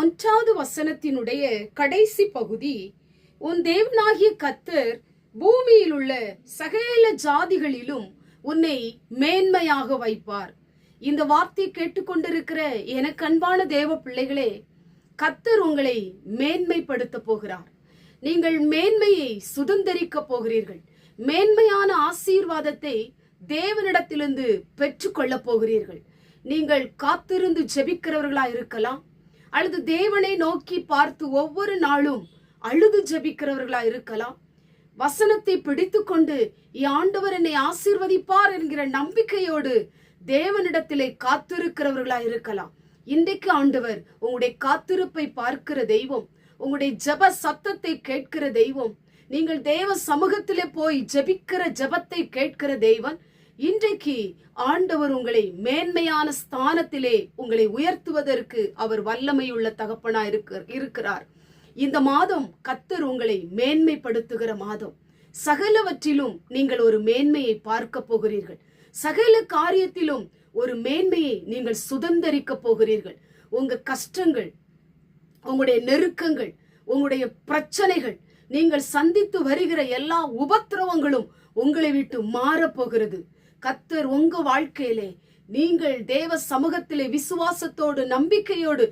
1வது வசனத்தினுடைய கடைசி பகுதி, உன் தேவனாகிய கர்த்தர் பூமியில் உள்ள சகல ஜாதிகளிலும் உன்னை மேன்மையாக வைப்பார். இந்த வார்த்தை கேட்டுக்கொண்டிருக்கிற எனக்கு அன்பான தேவ பிள்ளைகளே, கர்த்தர் உங்களை மேன்மைப்படுத்த போகிறார். நீங்கள் மேன்மையை சுதந்தரிக்க போகிறீர்கள். மேன்மையான ஆசீர்வாதத்தை தேவனிடத்திலிருந்து பெற்றுக்கொள்ள போகிறீர்கள். நீங்கள் காத்திருந்து ஜெபிக்கிறவர்களா இருக்கலாம், அல்லது தேவனை நோக்கி பார்த்து ஒவ்வொரு நாளும் அழுது ஜெபிக்கிறவர்களா இருக்கலாம். வசனத்தை பிடித்துக்கொண்டு ஆண்டவர் என்னை ஆசீர்வதிப்பார் என்கிற நம்பிக்கையோடு தேவனிடத்திலே காத்திருக்கிறவர்களா இருக்கலாம். இன்றைக்கு ஆண்டவர் உங்களுடைய காத்திருப்பை பார்க்கிற தெய்வம், உங்களுடைய ஜெப சத்தத்தை கேட்கிற தெய்வம், நீங்கள் தேவ சமூகத்திலே போய் ஜெபிக்கிற ஜெபத்தை கேட்கிற தெய்வன். இன்றைக்கு ஆண்டவர் உங்களை மேன்மையான ஸ்தானத்திலே உங்களை உயர்த்துவதற்கு அவர் வல்லமையுள்ள தகப்பனா இருக்கிறார். இந்த மாதம் கர்த்தர் உங்களை மேன்மைப்படுத்துகிற மாதம். சகலவற்றிலும் நீங்கள் ஒரு மேன்மையை பார்க்க போகிறீர்கள். சகல காரியத்திலும் ஒரு மேன்மையை நீங்கள் சுதந்தரிக்க போகிறீர்கள். உங்க கஷ்டங்கள், உங்களுடைய நெருக்கங்கள், உங்களுடைய பிரச்சனைகள், நீங்கள் சந்தித்து வருகிற எல்லா உபத்திரவங்களும் உங்களை விட்டு மாறப்போகிறது. கர்த்தர் உங்க வாழ்க்கையிலே நீங்கள் தேவ சமூகத்திலே விசுவாசத்தோடு, நம்பிக்கையோடு,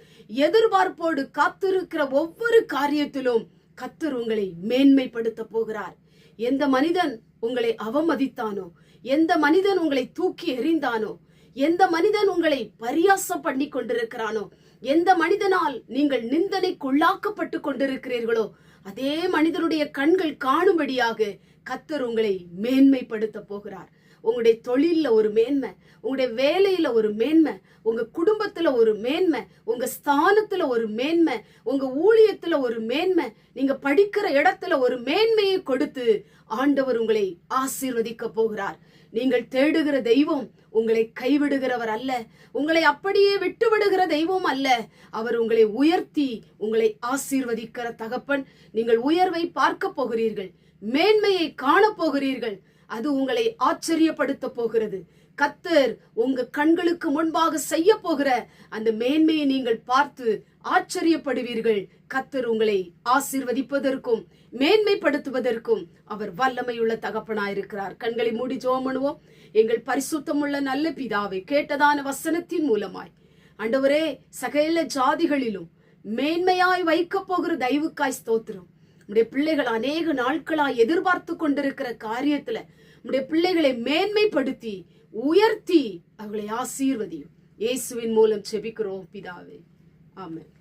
எதிர்பார்ப்போடு காத்திருக்கிற ஒவ்வொரு காரியத்திலும் கர்த்தர் உங்களை மேன்மைப்படுத்த போகிறார். எந்த மனிதன் உங்களை அவமதித்தானோ, எந்த மனிதன் உங்களை தூக்கி எறிந்தானோ, எந்த மனிதன் உங்களை பரியாசம் பண்ணி கொண்டிருக்கிறானோ, எந்த மனிதனால் நீங்கள் நிந்தனைக்குள்ளாக்கப்பட்டு கொண்டிருக்கிறீர்களோ, அதே மனிதனுடைய கண்கள் காணும்படியாக கர்த்தர் உங்களை மேன்மைப்படுத்த போகிறார். உங்களுடைய தொழில்ல ஒரு மேன்மை, உங்களுடைய வேலையில ஒரு மேன்மை, உங்க குடும்பத்துல ஒரு மேன்மை, உங்க ஸ்தானத்துல ஒரு மேன்மை, உங்க ஊழியத்துல ஒரு மேன்மை, நீங்க படிக்கிற இடத்துல ஒரு மேன்மையை கொடுத்து ஆண்டவர் உங்களை ஆசீர்வதிக்க போகிறார். நீங்கள் தேடுகிற தெய்வம் உங்களை கைவிடுகிறவர் அல்ல, உங்களை அப்படியே விட்டுவிடுகிற தெய்வம் அல்ல. அவர் உங்களை உயர்த்தி உங்களை ஆசீர்வதிக்கிற தகப்பன். நீங்கள் உயர்வை பார்க்க போகிறீர்கள், மேன்மையை காண போகிறீர்கள். அது உங்களை ஆச்சரியப்படுத்த போகிறது. கர்த்தர் உங்க கண்களுக்கு முன்பாக செய்ய போகிற அந்த மேன்மையை நீங்கள் பார்த்து ஆச்சரியப்படுவீர்கள். கர்த்தர் உங்களை ஆசீர்வதிப்பதற்கும் மேன்மைப்படுத்துவதற்கும் அவர் வல்லமையுள்ள தகப்பனாயிருக்கிறார். கண்களை மூடி ஜெபம் பண்ணுவோம். எங்கள் பரிசுத்தமுள்ள நல்ல பிதாவே, கேட்டதான வசனத்தின் மூலமாய் ஆண்டவரே, சகல ஜாதிகளிலும் மேன்மையாய் வைக்க போகிற தயவுக்காய் ஸ்தோத்திரம். நம்முடைய பிள்ளைகள் அநேக நாட்களாய் எதிர்பார்த்து கொண்டிருக்கிற காரியத்துல நம்முடைய பிள்ளைகளை மேன்மைப்படுத்தி உயர்த்தி அவர்களை ஆசீர்வதியும். இயேசுவின் மூலம் ஜெபிக்கிறோம் பிதாவே, ஆமென்.